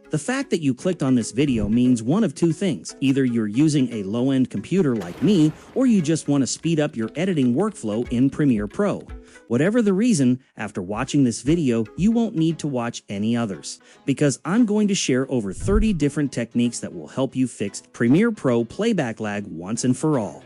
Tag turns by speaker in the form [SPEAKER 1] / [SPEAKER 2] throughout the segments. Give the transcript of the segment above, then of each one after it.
[SPEAKER 1] The fact that you clicked on this video means one of two things. Either you're using a low-end computer like me, or you just want to speed up your editing workflow in Premiere Pro. Whatever the reason, after watching this video, you won't need to watch any others, because I'm going to share over 30 different techniques that will help you fix Premiere Pro playback lag once and for all.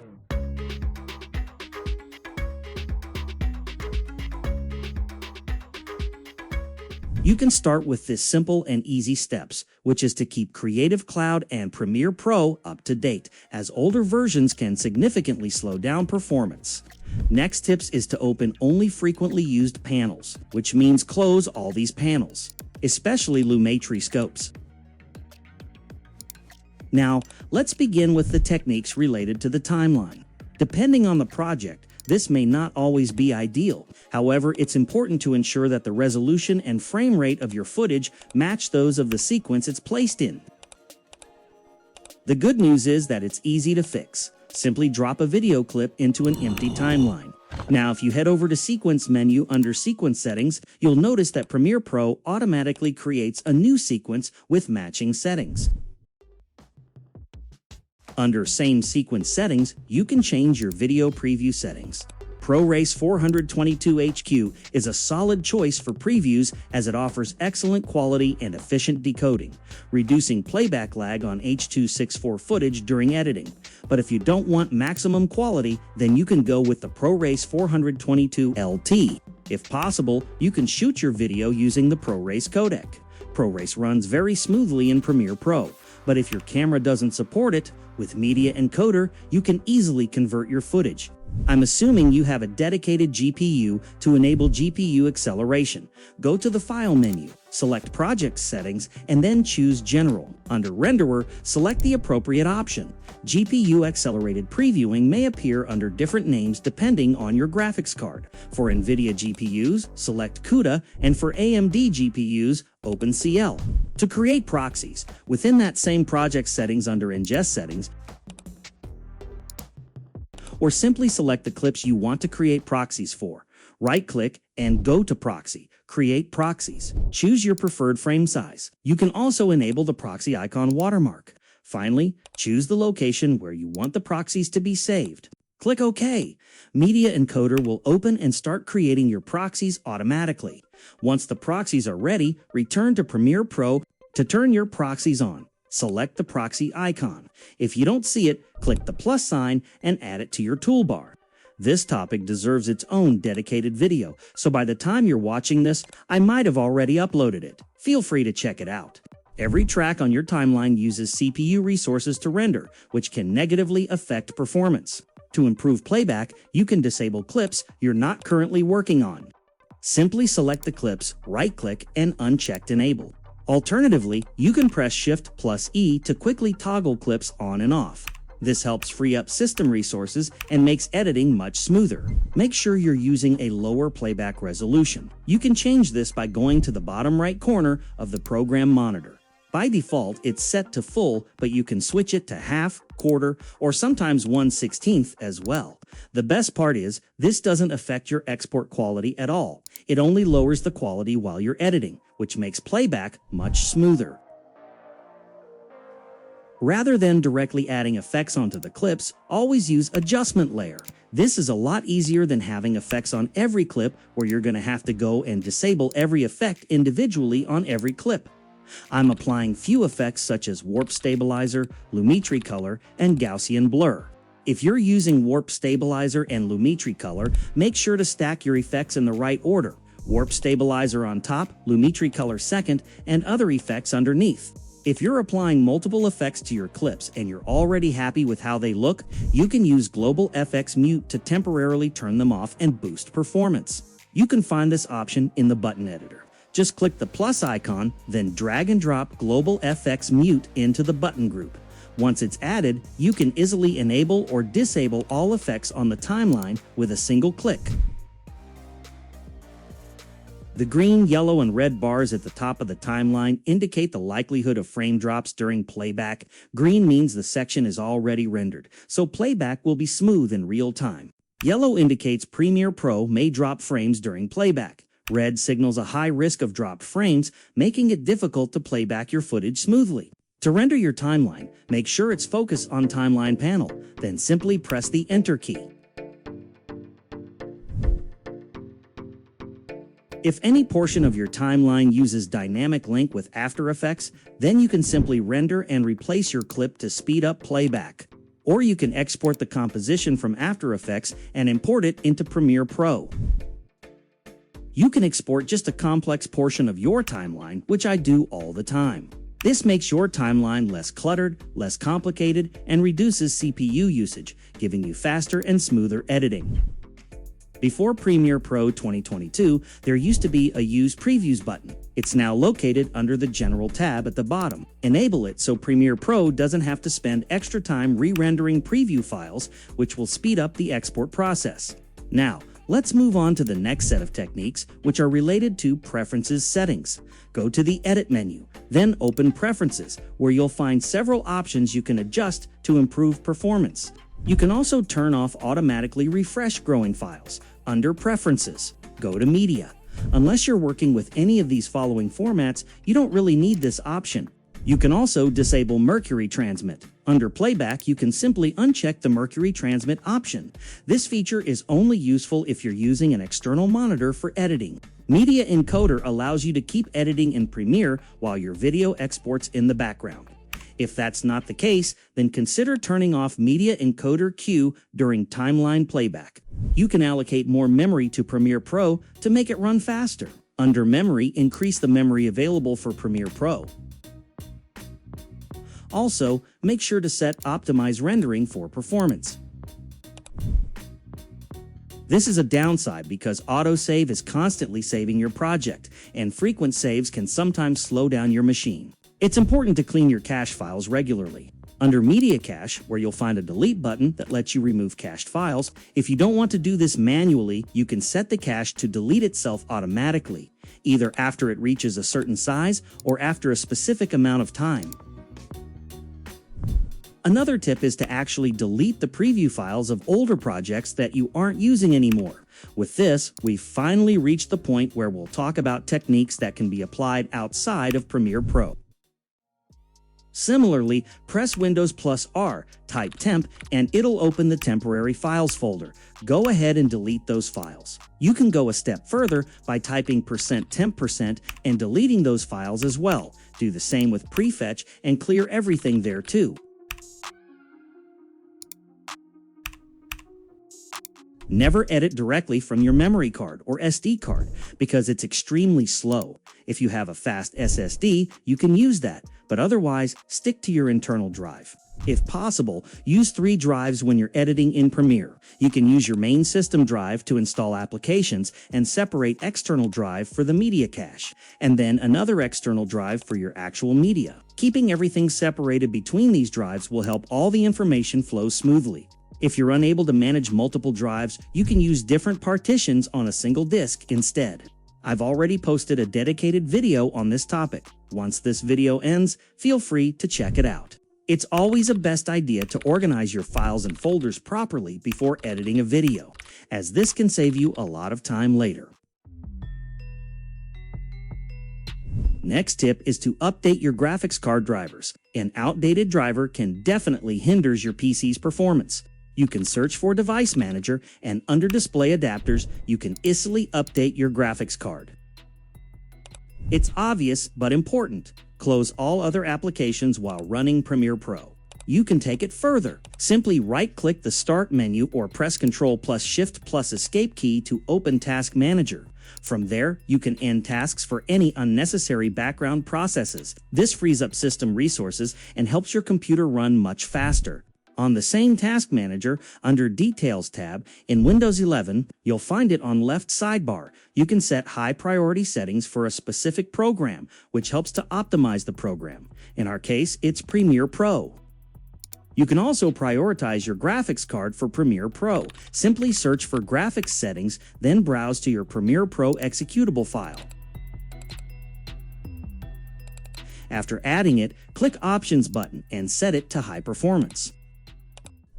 [SPEAKER 1] You can start with this simple and easy steps, which is to keep Creative Cloud and Premiere Pro up to date, as older versions can significantly slow down performance. Next tips is to open only frequently used panels, which means close all these panels, especially Lumetri scopes. Now, let's begin with the techniques related to the timeline. Depending on the project, this may not always be ideal. However, it's important to ensure that the resolution and frame rate of your footage match those of the sequence it's placed in. The good news is that it's easy to fix. Simply drop a video clip into an empty timeline. Now, if you head over to Sequence menu under Sequence Settings, you'll notice that Premiere Pro automatically creates a new sequence with matching settings. Under Same Sequence Settings, you can change your video preview settings. ProRes 422HQ is a solid choice for previews as it offers excellent quality and efficient decoding, reducing playback lag on H.264 footage during editing. But if you don't want maximum quality, then you can go with the ProRes 422LT. If possible, you can shoot your video using the ProRes codec. ProRes runs very smoothly in Premiere Pro, but if your camera doesn't support it, with Media Encoder, you can easily convert your footage. I'm assuming you have a dedicated GPU to enable GPU acceleration. Go to the File menu, select Project Settings, and then choose General. Under Renderer, select the appropriate option. GPU Accelerated Previewing may appear under different names depending on your graphics card. For NVIDIA GPUs, select CUDA, and for AMD GPUs, OpenCL. To create proxies, within that same project settings under Ingest Settings, or simply select the clips you want to create proxies for. Right-click and go to Proxy, Create Proxies. Choose your preferred frame size. You can also enable the proxy icon watermark. Finally, choose the location where you want the proxies to be saved. Click OK. Media Encoder will open and start creating your proxies automatically. Once the proxies are ready, return to Premiere Pro to turn your proxies on. Select the proxy icon. If you don't see it, click the plus sign and add it to your toolbar. This topic deserves its own dedicated video, so by the time you're watching this, I might have already uploaded it. Feel free to check it out. Every track on your timeline uses CPU resources to render, which can negatively affect performance. To improve playback, you can disable clips you're not currently working on. Simply select the clips, right-click, and uncheck Enable. Alternatively, you can press Shift+E to quickly toggle clips on and off. This helps free up system resources and makes editing much smoother. Make sure you're using a lower playback resolution. You can change this by going to the bottom right corner of the program monitor. By default, it's set to full, but you can switch it to half, quarter, or sometimes 1/16 as well. The best part is, this doesn't affect your export quality at all. It only lowers the quality while you're editing, which makes playback much smoother. Rather than directly adding effects onto the clips, always use Adjustment Layer. This is a lot easier than having effects on every clip where you're going to have to go and disable every effect individually on every clip. I'm applying few effects such as Warp Stabilizer, Lumetri Color, and Gaussian Blur. If you're using Warp Stabilizer and Lumetri Color, make sure to stack your effects in the right order. Warp Stabilizer on top, Lumetri Color second, and other effects underneath. If you're applying multiple effects to your clips and you're already happy with how they look, you can use Global FX Mute to temporarily turn them off and boost performance. You can find this option in the button editor. Just click the plus icon, then drag and drop Global FX Mute into the button group. Once it's added, you can easily enable or disable all effects on the timeline with a single click. The green, yellow, and red bars at the top of the timeline indicate the likelihood of frame drops during playback. Green means the section is already rendered, so playback will be smooth in real time. Yellow indicates Premiere Pro may drop frames during playback. Red signals a high risk of dropped frames, making it difficult to play back your footage smoothly. To render your timeline, make sure it's focused on Timeline panel, then simply press the Enter key. If any portion of your timeline uses dynamic link with After Effects, then you can simply render and replace your clip to speed up playback. Or you can export the composition from After Effects and import it into Premiere Pro. You can export just a complex portion of your timeline, which I do all the time. This makes your timeline less cluttered, less complicated, and reduces CPU usage, giving you faster and smoother editing. Before Premiere Pro 2022, there used to be a Use Previews button. It's now located under the General tab at the bottom. Enable it so Premiere Pro doesn't have to spend extra time re-rendering preview files, which will speed up the export process. Now, let's move on to the next set of techniques, which are related to Preferences settings. Go to the Edit menu, then open Preferences, where you'll find several options you can adjust to improve performance. You can also turn off automatically refresh growing files. Under Preferences, go to Media. Unless you're working with any of these following formats, you don't really need this option. You can also disable Mercury Transmit. Under Playback, you can simply uncheck the Mercury Transmit option. This feature is only useful if you're using an external monitor for editing. Media Encoder allows you to keep editing in Premiere while your video exports in the background. If that's not the case, then consider turning off Media Encoder Queue during timeline playback. You can allocate more memory to Premiere Pro to make it run faster. Under Memory, increase the memory available for Premiere Pro. Also, make sure to set Optimize Rendering for performance. This is a downside because Autosave is constantly saving your project, and frequent saves can sometimes slow down your machine. It's important to clean your cache files regularly. Under Media Cache, where you'll find a Delete button that lets you remove cached files, if you don't want to do this manually, you can set the cache to delete itself automatically, either after it reaches a certain size or after a specific amount of time. Another tip is to actually delete the preview files of older projects that you aren't using anymore. With this, we've finally reached the point where we'll talk about techniques that can be applied outside of Premiere Pro. Similarly, press Windows plus R, type temp, and it'll open the temporary files folder. Go ahead and delete those files. You can go a step further by typing %temp% and deleting those files as well. Do the same with prefetch and clear everything there too. Never edit directly from your memory card or SD card because it's extremely slow. If you have a fast SSD, you can use that, but otherwise, stick to your internal drive. If possible, use 3 drives when you're editing in Premiere. You can use your main system drive to install applications and separate external drive for the media cache, and then another external drive for your actual media. Keeping everything separated between these drives will help all the information flow smoothly. If you're unable to manage multiple drives, you can use different partitions on a single disk instead. I've already posted a dedicated video on this topic. Once this video ends, feel free to check it out. It's always a best idea to organize your files and folders properly before editing a video, as this can save you a lot of time later. Next tip is to update your graphics card drivers. An outdated driver can definitely hinder your PC's performance. You can search for Device Manager, and under Display Adapters, you can easily update your graphics card. It's obvious but important. Close all other applications while running Premiere Pro. You can take it further. Simply right-click the Start menu or press Ctrl plus Shift plus Escape key to open Task Manager. From there, you can end tasks for any unnecessary background processes. This frees up system resources and helps your computer run much faster. On the same Task Manager, under Details tab, in Windows 11, you'll find it on left sidebar. You can set high priority settings for a specific program, which helps to optimize the program. In our case, it's Premiere Pro. You can also prioritize your graphics card for Premiere Pro. Simply search for Graphics Settings, then browse to your Premiere Pro executable file. After adding it, click Options button and set it to High Performance.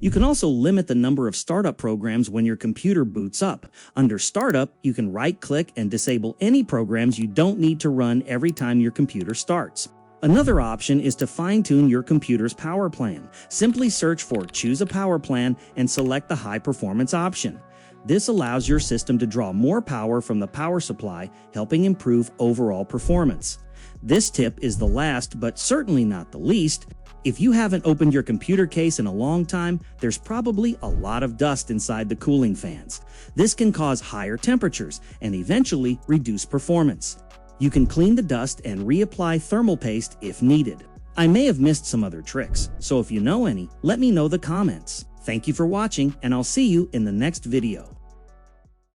[SPEAKER 1] You can also limit the number of startup programs when your computer boots up. Under Startup, you can right-click and disable any programs you don't need to run every time your computer starts. Another option is to fine-tune your computer's power plan. Simply search for Choose a Power Plan and select the High Performance option. This allows your system to draw more power from the power supply, helping improve overall performance. This tip is the last, but certainly not the least. If you haven't opened your computer case in a long time, there's probably a lot of dust inside the cooling fans. This can cause higher temperatures and eventually reduce performance. You can clean the dust and reapply thermal paste if needed. I may have missed some other tricks, so if you know any, let me know in the comments. Thank you for watching, and I'll see you in the next video.